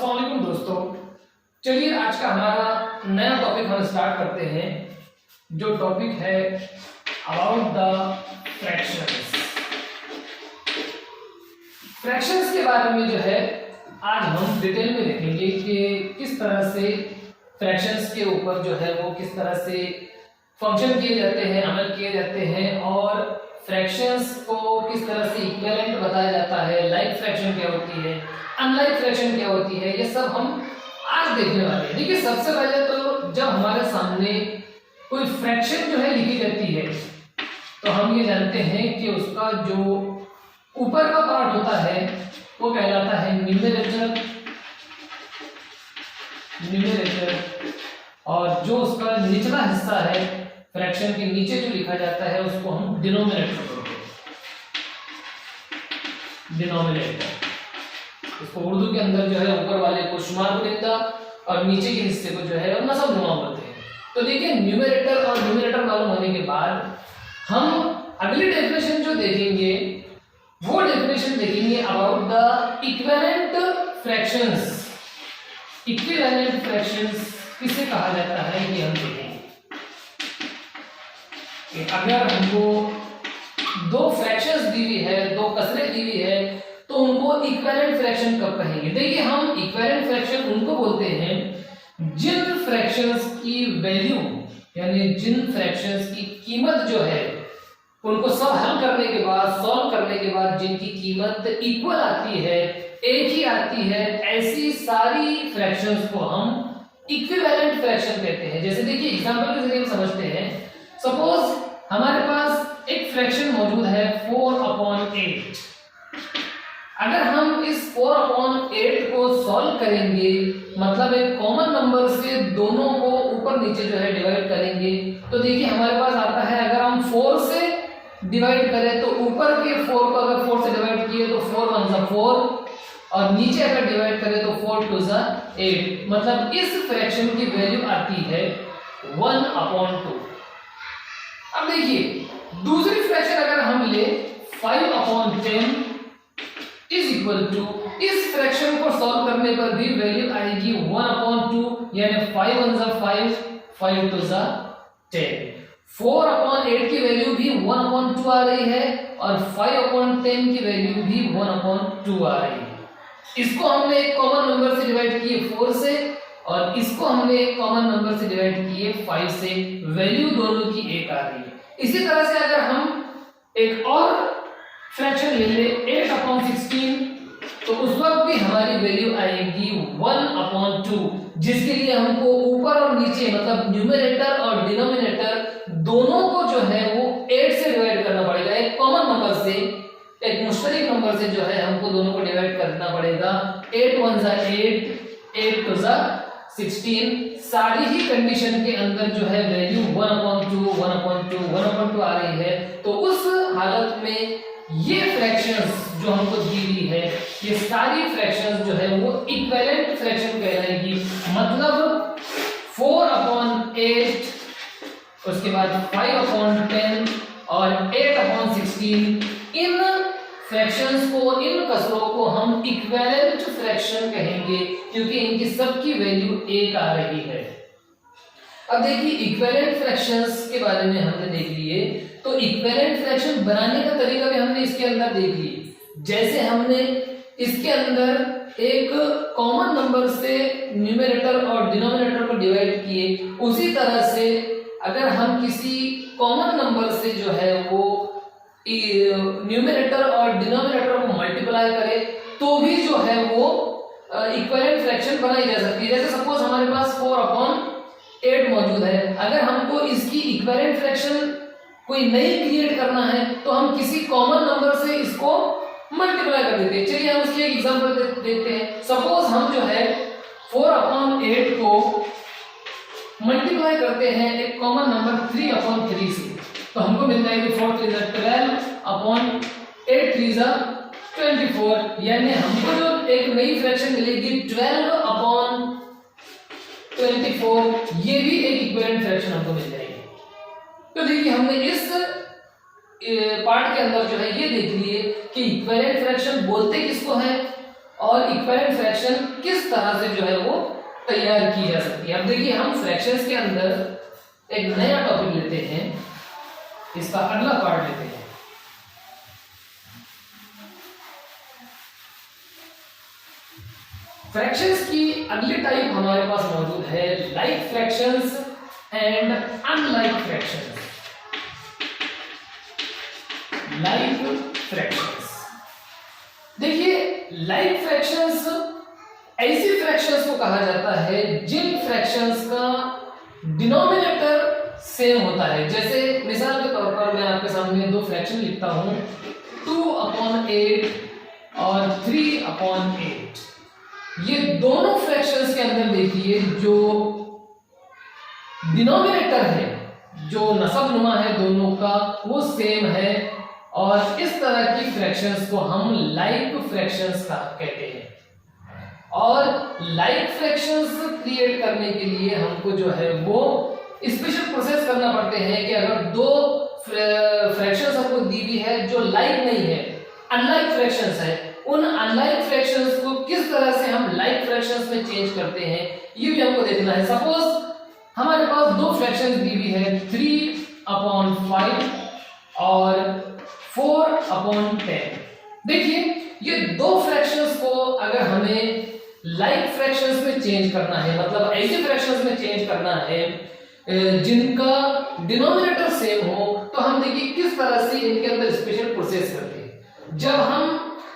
अस्सलाम वालेकुम दोस्तों, चलिए आज का हमारा नया टॉपिक हम स्टार्ट करते हैं, जो टॉपिक है अबाउट द फ्रैक्शंस। फ्रैक्शंस के बारे में जो है आज हम डिटेल में देखेंगे कि किस तरह से फ्रैक्शंस के ऊपर जो है वो किस तरह से फंक्शन किए जाते हैं, अमल किए जाते हैं और फ्रैक्शंस को किस तरह से इक्विवेलेंट बताया जाता है, लाइक फ्रैक्शन क्या होती है, अनलाइक फ्रैक्शन क्या होती है, ये सब हम आज देखने वाले हैं। देखिए सबसे पहले तो जब हमारे सामने कोई फ्रैक्शन जो है लिखी जाती है तो हम ये जानते हैं कि उसका जो ऊपर का पार्ट होता है वो कहलाता है न्यूमरेटर, और जो उसका निचला हिस्सा है फ्रैक्शन के नीचे जो लिखा जाता है उसको हम डिनोमिनेटर बोलते हैं। डिनोमिनेटर इसको उर्दू के अंदर जो है ऊपर वाले को शुमार कुनिंदा और नीचे के हिस्से को जो है नस्ब नुमा बोलते हैं। तो देखिए न्यूमरेटर और न्यूमरेटर मालूम होने के बाद हम अगली डेफिनेशन जो देखेंगे वो डेफिनेशन देखेंगे about the equivalent fractions. Equivalent fractions किसे कहा जाता है ये हम देखेंगे। अगर हमको दो फ्रैक्शंस दी हुई है, दो कसरें दी हुई है, तो उनको इक्विवेलेंट फ्रैक्शन कब कहेंगे। देखिए हम इक्विवेलेंट फ्रैक्शन उनको बोलते हैं जिन फ्रैक्शंस की वैल्यू यानी जिन फ्रैक्शंस की कीमत जो है उनको सब हल करने के बाद, सॉल्व करने के बाद जिनकी कीमत इक्वल आती है, एक ही आती है, ऐसी सारी फ्रैक्शंस को हम इक्विवेलेंट फ्रैक्शन कहते हैं। जैसे देखिए एग्जांपल के जरिए हम समझते हैं। सपोज हमारे पास एक फ्रैक्शन मौजूद है 4/8। अगर हम इस 4/8 को सॉल्व करेंगे, मतलब एक कॉमन नंबर से दोनों को ऊपर नीचे जो है डिवाइड करेंगे, तो देखिए हमारे पास आता है, अगर हम 4 से डिवाइड करें तो ऊपर के 4 को अगर 4 से डिवाइड किए तो 4 1 जा 4 और नीचे अगर डिवाइड करें तो 4 2 जा 8। मतलब इस फ्रैक्शन की वैल्यू आती है 1/2। अब देखिए दूसरी फ्रैक्शन अगर हम ले 5/10 इज इक्वल टू, इस फ्रैक्शन को सॉल्व करने पर भी वैल्यू आएगी 1/2 यानी 5 1 जा 5 5 2 जा 10। 4/8 की वैल्यू भी 1/2 आ रही है और 5/10 की वैल्यू भी 1/2 आ रही है। इसको हमने एक कॉमन नंबर से डिवाइड किए 4 से और इसको हमने एक कॉमन नंबर से डिवाइड किए 5 से, वैल्यू दोनों की एक आ रही है। इसी तरह से अगर हम एक और फ्रैक्शन ले ले 8/16 तो उस वक्त भी हमारी वैल्यू आएगी 1/2, जिसके लिए हमको ऊपर और नीचे मतलब न्यूमरेटर और डिनोमिनेटर दोनों को जो है वो 8 से डिवाइड करना पड़ेगा। एक कॉमन नंबर से, एक मुश्तरक नंबर से जो है हमको दोनों को डिवाइड करना पड़ेगा। 8 1 जा 8 8 2 जा 16। सारी ही कंडीशन के अंदर जो है वैल्यू 1/2 आ रही है। तो उस हालत में ये फ्रैक्शंस जो हमको दी हुई है, ये सारी फ्रैक्शंस जो है वो इक्विवेलेंट फ्रैक्शन कहलाएगी। मतलब 4/8 उसके बाद 5/10 और 8/16, इन फ्रैक्शंस को, इन कसरों को हम इक्विवेलेंट फ्रैक्शन कहेंगे क्योंकि इनकी सबकी वैल्यू एक आ रही है। अब देखिए इक्विवेलेंट फ्रैक्शंस के बारे में हमने देख लिए, तो इक्विवेलेंट फ्रैक्शन बनाने का तरीका भी हमने इसके अंदर देख लिए। जैसे हमने इसके अंदर एक कॉमन नंबर से न्यूमरेटर और डिनोमिनेटर को डिवाइड किए, उसी तरह से अगर हम किसी कॉमन नंबर से जो है वो न्यूमरेटर और डिनोमिनेटर को मल्टीप्लाई करें तो भी जो है वो इक्विवेलेंट फ्रैक्शन बनाई जा सकती है। जैसे सपोज हमारे पास 4/8 मौजूद है, अगर हमको इसकी इक्विवेलेंट फ्रैक्शन कोई नई क्रिएट करना है तो हम किसी कॉमन नंबर से इसको मल्टीप्लाई कर देते हैं। चलिए हम उसकी एक एग्जांपल देखते हैं। सपोज हम जो है 4/8 को मल्टीप्लाई करते हैं एक कॉमन नंबर 3/3 से, तो हमको मिलता है कि 4 3 जा 12/8 3 जा 24, यानी हमको जो एक नई फ्रैक्शन मिलेगी 12/24, ये भी एक इक्विवेलेंट फ्रैक्शन हमको मिल जाएगी। तो देखिए हमने इस पार्ट के अंदर जो है ये देख लिए कि इक्विवेलेंट फ्रैक्शन बोलते किसको है और इक्विवेलेंट फ्रैक्शन किस तरह से जो है वो तैयार की जा सकती है। अब देखिए हम फ्रैक्शंस के अंदर एक नया टॉपिक लेते हैं, इसका अगला पार्ट लेते हैं। फ्रैक्शंस की अगली टाइप हमारे पास मौजूद है like fractions and unlike fractions. Like fractions, देखिए लाइक फ्रैक्शंस ऐसी फ्रैक्शंस को कहा जाता है जिन फ्रैक्शंस का डिनोमिनेटर सेम होता है। जैसे मिसाल के तौर पर मैं आपके सामने दो फ्रैक्शन लिखता हूं, 2/8 और 3/8। ये दोनों फ्रैक्शंस के अंदर देखिए जो डिनोमिनेटर है, जो नसबनुमा है दोनों का, वो सेम है और इस तरह की फ्रैक्शंस को हम लाइक फ्रैक्शंस कहते हैं। और लाइक फ्रैक्शंस क्रिएट करने के लिए हमको जो है वो स्पेशल प्रोसेस करना पड़ते हैं कि अगर दो फ्रैक्शंस हमको दी हुई है जो लाइक नहीं है, अनलाइक फ्रैक्शंस है, उन अनलाइक फ्रैक्शंस को किस तरह से हम लाइक फ्रैक्शंस में चेंज करते हैं ये भी हमको देखना है। सपोज हमारे पास दो फ्रैक्शंस दी हुई है 3/5 और 4/10। देखिए ये दो फ्रैक्शंस को अगर हमें लाइक फ्रैक्शंस में चेंज करना है, मतलब ऐसे फ्रैक्शंस में चेंज करना है जिनका डिनोमिनेटर सेम हो, तो हम देखिए किस तरह से इनके अंदर स्पेशल प्रोसेस करते हैं। जब हम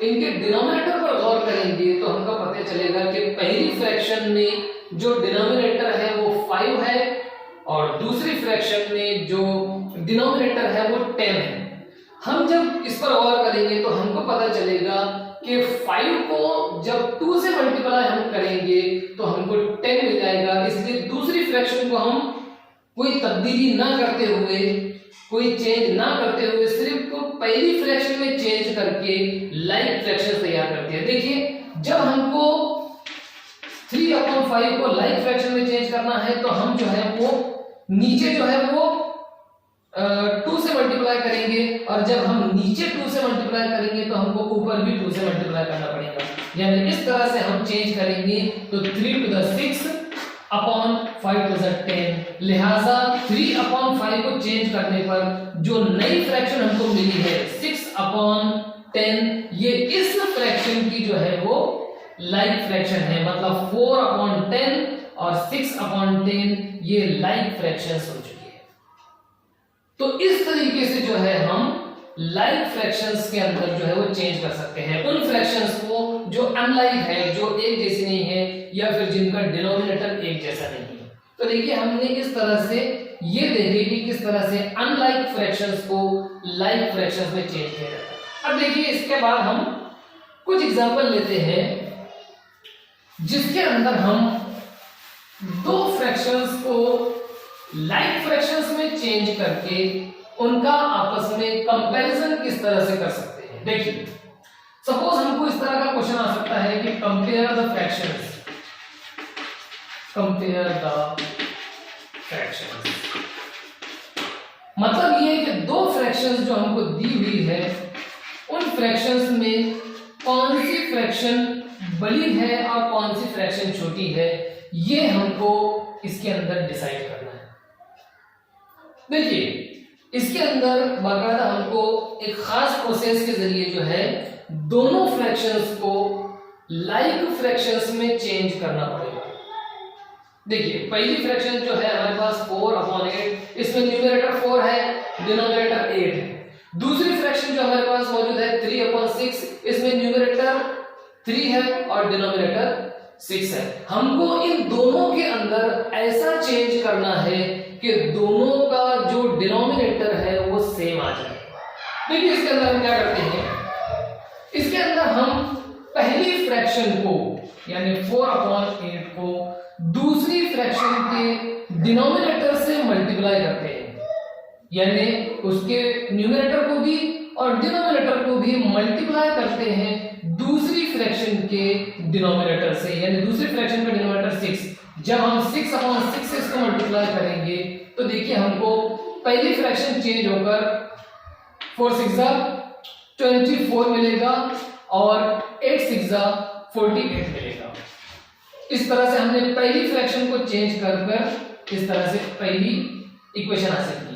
इनके डिनोमिनेटर पर गौर करेंगे तो हमको पता चलेगा कि पहली फ्रैक्शन में जो डिनोमिनेटर है वो 5 है और दूसरी फ्रैक्शन में जो डिनोमिनेटर है वो 10 है। हम जब इस पर गौर करेंगे तो हमको पता चलेगा कि 5 को जब 2 से मल्टीप्लाई हम करेंगे तो हमको 10 मिल जाएगा। इसलिए दूसरी फ्रैक्शन को हम कोई तब्दीली ना करते हुए, कोई चेंज ना करते हुए, सिर्फ को पहली फ्रैक्शन में चेंज करके लाइक फ्रैक्शन तैयार करते हैं। देखिए जब हमको 3/5 को लाइक फ्रैक्शन में चेंज करना है तो हम जो है वो नीचे जो है वो 2 से मल्टीप्लाई करेंगे और जब हम नीचे 2 से मल्टीप्लाई करेंगे तो हमको ऊपर भी 2 से मल्टीप्लाई करना पड़ेगा। यानी इस तरह से हम चेंज करेंगे तो 3/6/5 लिहाजा 3/5 को चेंज करने पर जो नई फ्रैक्शन हमको मिली है 6/10, ये इस फ्रैक्शन की जो है वो लाइक फ्रैक्शन है। मतलब 4/10 और 6/10 ये लाइक फ्रैक्शंस हो चुकी है। तो इस तरीके से जो है हम लाइक फ्रैक्शंस के अंदर जो है वो चेंज कर सकते हैं उन फ्रैक्शंस को जो अनलाइक है, जो एक जैसी नहीं है या फिर जिनका डिनोमिनेटर एक जैसा नहीं है। तो देखिए हमने इस तरह से ये देखे कि किस तरह से अनलाइक फ्रैक्शंस को लाइक फ्रैक्शंस में चेंज किया जाता है। अब देखिए इसके बाद हम कुछ एग्जांपल लेते हैं जिसके अंदर हम दो फ्रैक्शंस को लाइक फ्रैक्शंस में चेंज करके उनका आपस में कंपैरिजन किस तरह से कर सकते हैं। देखिए सपोज हमको इस तरह का क्वेश्चन आ सकता है कि compare the fractions, compare the fractions. मतलब ये है कि दो फ्रैक्शंस जो हमको दी हुई है उन फ्रैक्शंस में कौन सी फ्रैक्शन बड़ी है और कौन सी फ्रैक्शन छोटी है, ये हमको इसके अंदर डिसाइड करना है। देखिए इसके अंदर बाकायदा हमको एक खास प्रोसेस के जरिए जो है दोनों फ्रैक्शंस को लाइक फ्रैक्शंस में चेंज करना पड़ेगा। देखिए पहली फ्रैक्शन जो है हमारे पास 4/8, इसमें न्यूमरेटर 4 है, डिनोमिनेटर 8 है। दूसरी फ्रैक्शन जो हमारे पास मौजूद है 3/6, इसमें न्यूमरेटर 3 है और डिनोमिनेटर 6 है। हमको इन दोनों के अंदर ऐसा चेंज करना है कि दोनों का जो डिनोमिनेटर है वो सेम आ जाए। देखिए इसके अंदर हम क्या करते हैं, इसके अंदर हम पहली फ्रैक्शन को यानी 4/8 को दूसरी फ्रैक्शन के डिनोमिनेटर से मल्टीप्लाई करते हैं, यानी उसके न्यूमरेटर को भी और डिनोमिनेटर को भी मल्टीप्लाई करते हैं दूसरी फ्रैक्शन के डिनोमिनेटर से, यानी दूसरी फ्रैक्शन का डिनोमिनेटर 6। जब हम 6/6 से इसको मल्टीप्लाई करेंगे तो देखिए हमको पहली फ्रैक्शन चेंज होकर 4 6 24 मिलेगा और 8 6 48 मिलेगा। इस तरह से हमने पहली फ्रैक्शन को चेंज कर कर इस तरह से पहली इक्वेशन हासिल की।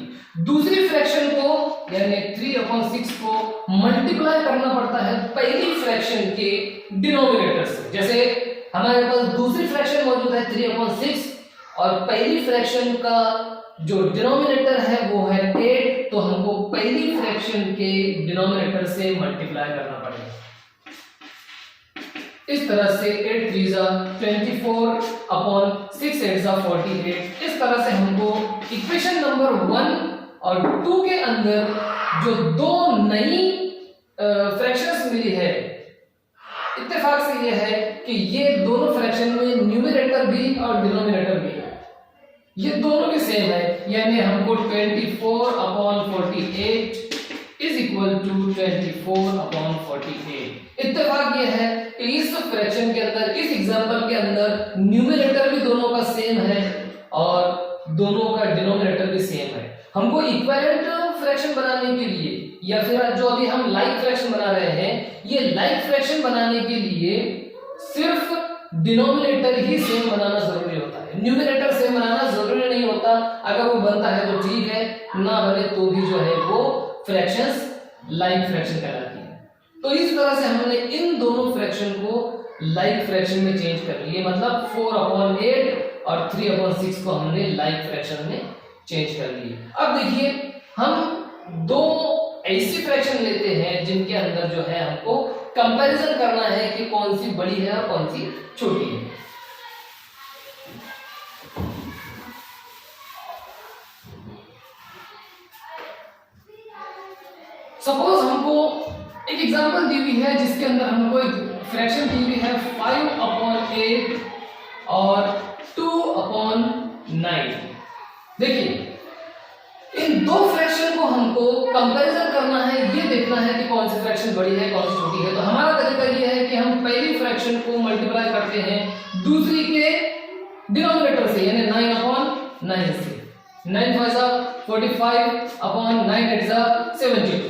दूसरी फ्रैक्शन को यानी 3/6 को मल्टीप्लाई करना पड़ता है पहली फ्रैक्शन के डिनोमिनेटर से। जैसे हमारे पास दूसरी फ्रैक्शन मौजूद है 3/6 और पहली फ्रैक्शन का जो डिनोमिनेटर है वो है 8, तो हमको पहली फ्रैक्शन के डिनोमिनेटर से मल्टीप्लाई करना पड़ेगा। इस तरह से 8 3 24 अपॉन 6 8 48। इस तरह से हमको इक्वेशन नंबर 1 और 2 के अंदर जो दो नई फ्रैक्शंस मिली है, इत्तेफाक से ये है कि ये दोनों फ्रैक्शन में न्यूमरेटर भी और डिनोमिनेटर भी है, ये दोनों भी सेम है। यानी हमको 24/48 इज इक्वल टू 24/48। इत्तेफाक ये है कि इस फ्रैक्शन के अंदर, इस एग्जांपल के अंदर न्यूमरेटर भी दोनों का सेम है और दोनों का डिनोमिनेटर भी सेम है। हमको इक्विवेलेंट फ्रैक्शन बनाने के लिए या फिर जो अभी हम लाइक फ्रैक्शन बना रहे हैं, ये लाइक फ्रैक्शन बनाने के लिए सिर्फ डिनोमिनेटर ही सेम बनाना जरूरी होता है, न्यूमरेटर सेम बनाना जरूरी नहीं होता। अगर वो बनता है तो ठीक है, ना बने तो भी जो है वो फ्रैक्शंस लाइक फ्रैक्शन कहलाती है। तो इस तरह से हमने इन दोनों फ्रैक्शन को लाइक फ्रैक्शन में चेंज कर लिए, मतलब 4/8 और 3/6 को हमने लाइक फ्रैक्शन में चेंज कर लिए। अब देखिए हम दो ऐसी फ्रैक्शन लेते हैं जिनके अंदर जो है हमको कंपैरिजन करना है कि कौन सी बड़ी है और कौन सी छोटी है। सपोज हमको एक एग्जांपल दी हुई है जिसके अंदर हमको एक फ्रैक्शन दी हुई है 5/8 और 2/9। देखिए इन दो फ्रैक्शन को हमको कंपैरिजन करना है, ये देखना है कि कौन सी फ्रैक्शन बड़ी है कौन सी छोटी है। तो हमारा तरीका ये है कि हम पहली फ्रैक्शन को मल्टीप्लाई करते हैं दूसरी के डिनोमिनेटर से, यानी 9/9 से। 9 5 45/9 8 72।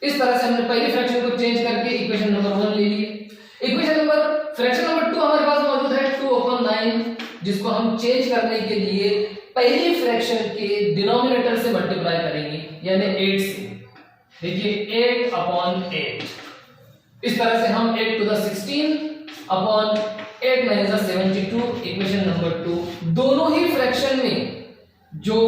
इस तरह से हमने पहली फ्रैक्शन को चेंज करके इक्वेशन नंबर 1 ले ली। फ्रैक्शन नंबर 2 हमारे पास मौजूद है 2/9, जिसको हम चेंज करने के लिए पहली फ्रैक्शन के डिनोमिनेटर से मल्टीप्लाई करेंगे, यानी 8 से। देखिए 8/8। इस तरह से हम 8 to the 16/8 9 72 इक्वेशन नंबर 2। दोनों ही फ्रैक्शन में जो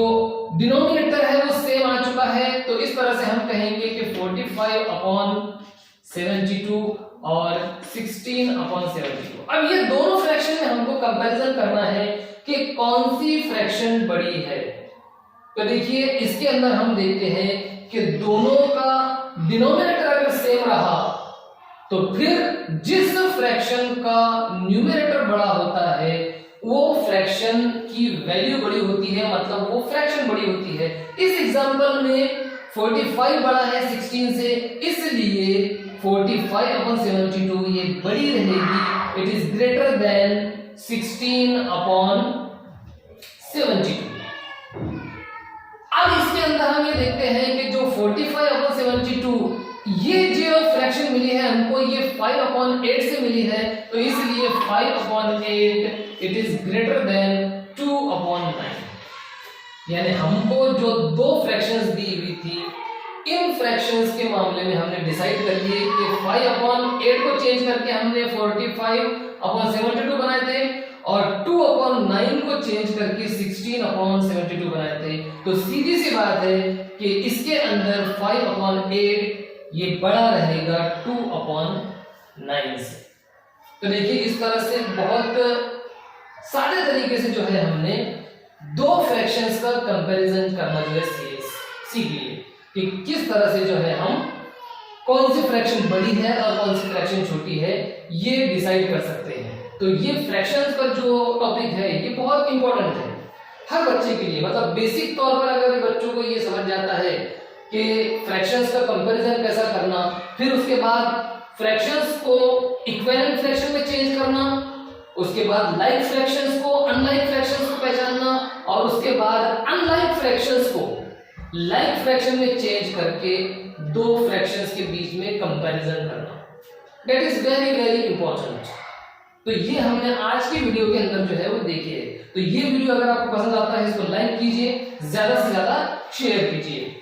डिनोमिनेटर है वो सेम आ चुका है, तो इस तरह से हम कहेंगे कि 45/72 और 16/72। अब ये दोनों फ्रैक्शन में हमको कंपैरिजन करना है कि कौन सी फ्रैक्शन बड़ी है। तो देखिए इसके अंदर हम देखते हैं कि दोनों का डिनोमिनेटर अगर सेम रहा तो फिर जिस फ्रैक्शन का न्यूमरेटर बड़ा होता है वो फ्रैक्शन की वैल्यू बड़ी होती है, मतलब वो फ्रैक्शन बड़ी होती है। इस एग्जांपल में 45 बड़ा है 16 से, इसलिए 45/72 ये बड़ी रहेगी, इट इज ग्रेटर देन 16/72। अब इसके अंदर हम ये देखते हैं कि जो 45/72 ये जो फ्रैक्शन मिली है हमको, ये 5/8 से मिली है, तो इसलिए 5/8 इट इज ग्रेटर देन 2/9। यानी हमको जो दो फ्रैक्शंस दी हुई थी, इन फ्रैक्शंस के मामले में हमने डिसाइड कर लिए कि 5/8 को चेंज करके हमने 45/72 बनाए थे और 2/9 को चेंज करके 16/72 बनाए थे। तो सीधी सी बात है कि इसके अंदर 5/8 ये बड़ा रहेगा 2/9 से। तो देखिए इस तरह से बहुत सारे तरीके से जो है हमने दो फ्रैक्शंस का कंपैरिजन करना जो है सीख लिए कि किस तरह से जो है हम कौन सी फ्रैक्शन बड़ी है और कौन सी फ्रैक्शन छोटी है ये डिसाइड कर सकते हैं। तो ये फ्रैक्शंस का जो टॉपिक है ये बहुत इंपॉर्टेंट है हर बच्चे के लिए। मतलब बेसिक तौर पर अगर बच्चों को ये समझ जाता है कि फ्रैक्शंस का कंपैरिजन कैसा करना, फिर उसके बाद फ्रैक्शंस को इक्विवेलेंट फ्रैक्शन में चेंज करना, उसके बाद लाइक फ्रैक्शंस को अनलाइक फ्रैक्शंस को पहचानना, और उसके बाद अनलाइक फ्रैक्शंस को लाइक फ्रैक्शन में चेंज करके दो फ्रैक्शंस के बीच में कंपैरिजन करना। That is very very important. तो ये हमने आज की वीडियो के अंदर जो है वो देखी है। तो ये वीडियो अगर आपको पसंद आता है इसको लाइक कीजिए, ज्यादा से ज्यादा शेयर कीजिए।